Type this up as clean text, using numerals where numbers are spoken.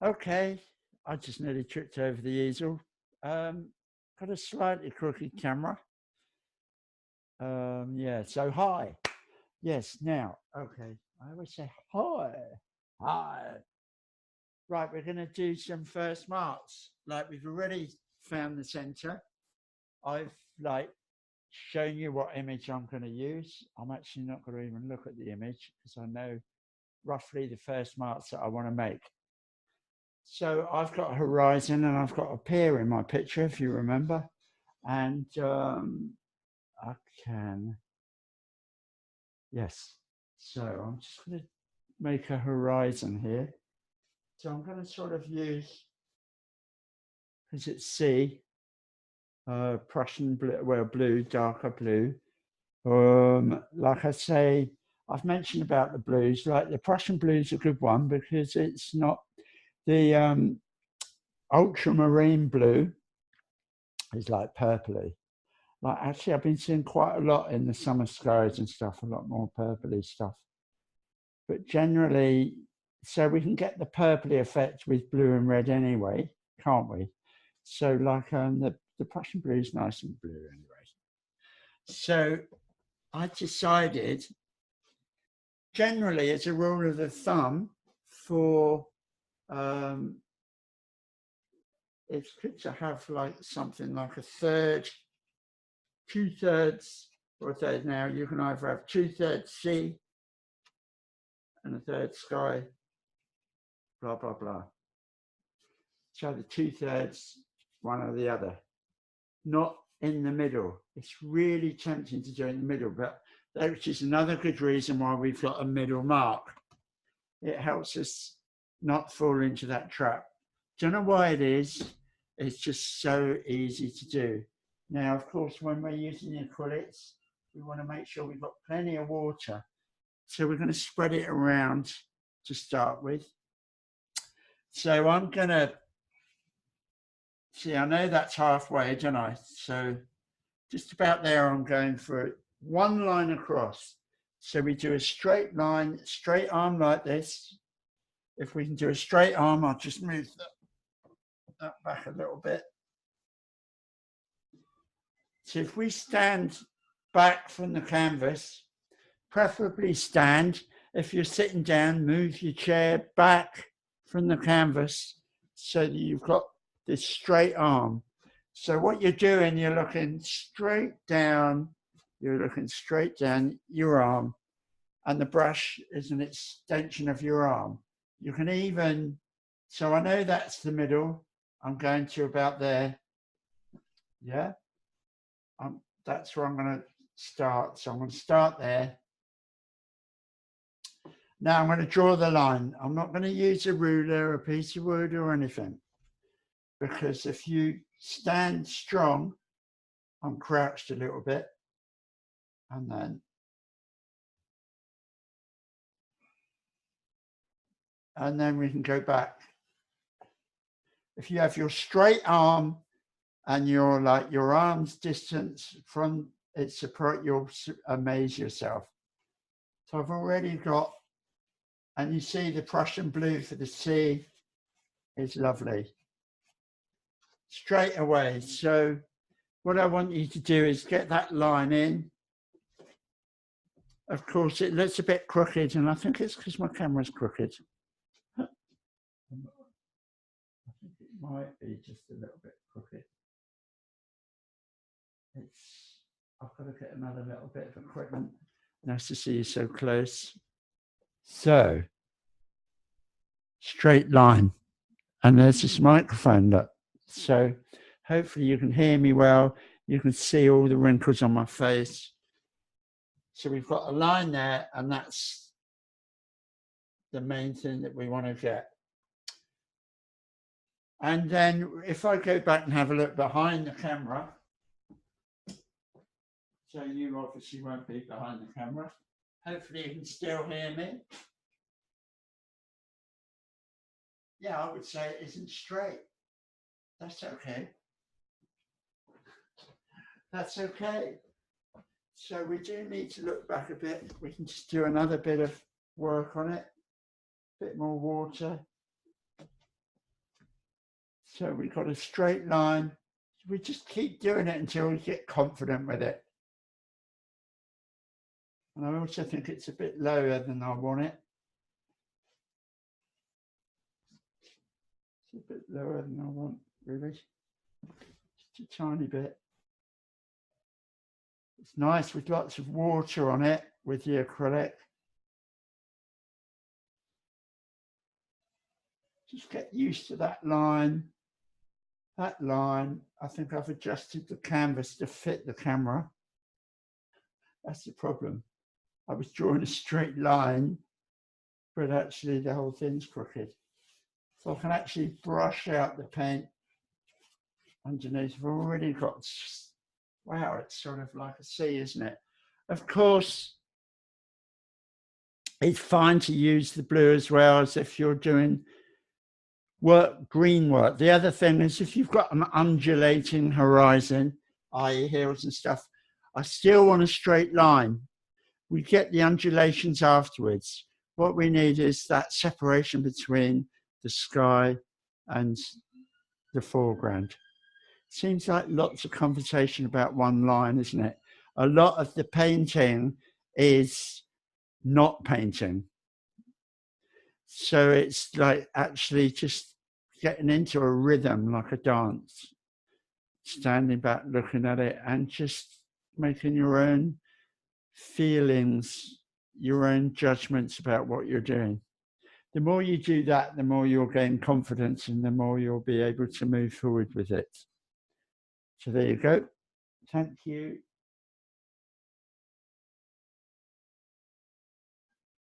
Okay, I just nearly tripped over the easel. Got a slightly crooked camera. Yeah, so hi. Yes, now, okay. I always say hi. Hi. Right, we're going to do some first marks. Like we've already found the center. I've like shown you what image I'm going to use. I'm actually not going to even look at the image because I know roughly the first marks that I want to make. So I've got a horizon and I've got a pier in my picture, if you remember. And I can, yes. So I'm just going to make a horizon here. So I'm going to sort of use, because it's C, Prussian blue, well, blue, darker blue. Like I say, I've mentioned about the blues. Like the Prussian blue is a good one because it's not the ultramarine blue is like purpley. Like actually, I've been seeing quite a lot in the summer skies and stuff, a lot more purpley stuff. But generally, so we can get the purpley effect with blue and red anyway, can't we? So like the Prussian blue is nice and blue anyway. So I decided, generally, as a rule of the thumb, for it's good to have like something like a third, 2/3, or a third. Now you can either have 2/3 sea and a third sky, blah blah blah. So the 2/3, one or the other, not in the middle. It's really tempting to do it in the middle, but which is another good reason why we've got a middle mark. It helps us not fall into that trap. Don't know why it is. It's just so easy to do. Now, of course, when we're using the acrylics, we want to make sure we've got plenty of water. So we're going to spread it around to start with. So I'm going to, see, I know that's halfway, don't I? So just about there, I'm going for one line across. So we do a straight line, straight arm like this. If we can do a straight arm, I'll just move that back a little bit. So if we stand back from the canvas, preferably stand. If you're sitting down, move your chair back from the canvas so that you've got this straight arm. So what you're doing, you're looking straight down, your arm, and the brush is an extension of your arm. You can even, so I know that's the middle. I'm going to about there. Yeah. That's where I'm going to start. So I'm going to start there. Now I'm going to draw the line. I'm not going to use a ruler, a piece of wood or anything, because if you stand strong, I'm crouched a little bit, and then we can go back. If you have your straight arm and you're like your arm's distance from its support, you'll amaze yourself. So I've already got, and you see the Prussian blue for the sea is lovely. Straight away. So what I want you to do is get that line in. Of course, it looks a bit crooked, and I think it's because my camera's crooked. I think it might be just a little bit crooked. I've got to get another little bit of equipment. Nice to see you so close. So, straight line. And there's this microphone, look. So, hopefully you can hear me well. You can see all the wrinkles on my face. So we've got a line there, and that's the main thing that we want to get. And then if I go back and have a look behind the camera, so you obviously won't be behind the camera. Hopefully you can still hear me. Yeah, I would say it isn't straight. That's okay. That's okay. So we do need to look back a bit. We can just do another bit of work on it. A bit more water. So we've got a straight line. We just keep doing it until we get confident with it. And I also think it's a bit lower than I want it. It's a bit lower than I want, really. Just a tiny bit. It's nice with lots of water on it with the acrylic. Just get used to that line. That line, I think I've adjusted the canvas to fit the camera. That's the problem. I was drawing a straight line, but actually the whole thing's crooked. So I can actually brush out the paint underneath. I've already got, wow, it's sort of like a sea, isn't it? Of course, it's fine to use the blue as well as if you're doing work, green work. The other thing is if you've got an undulating horizon, i.e. hills and stuff, I still want a straight line. We get the undulations afterwards. What we need is that separation between the sky and the foreground. Seems like lots of conversation about one line, isn't it? A lot of the painting is not painting. So it's like actually just getting into a rhythm, like a dance, standing back, looking at it and just making your own feelings, your own judgments about what you're doing. The more you do that, the more you'll gain confidence and the more you'll be able to move forward with it. So there you go. Thank you.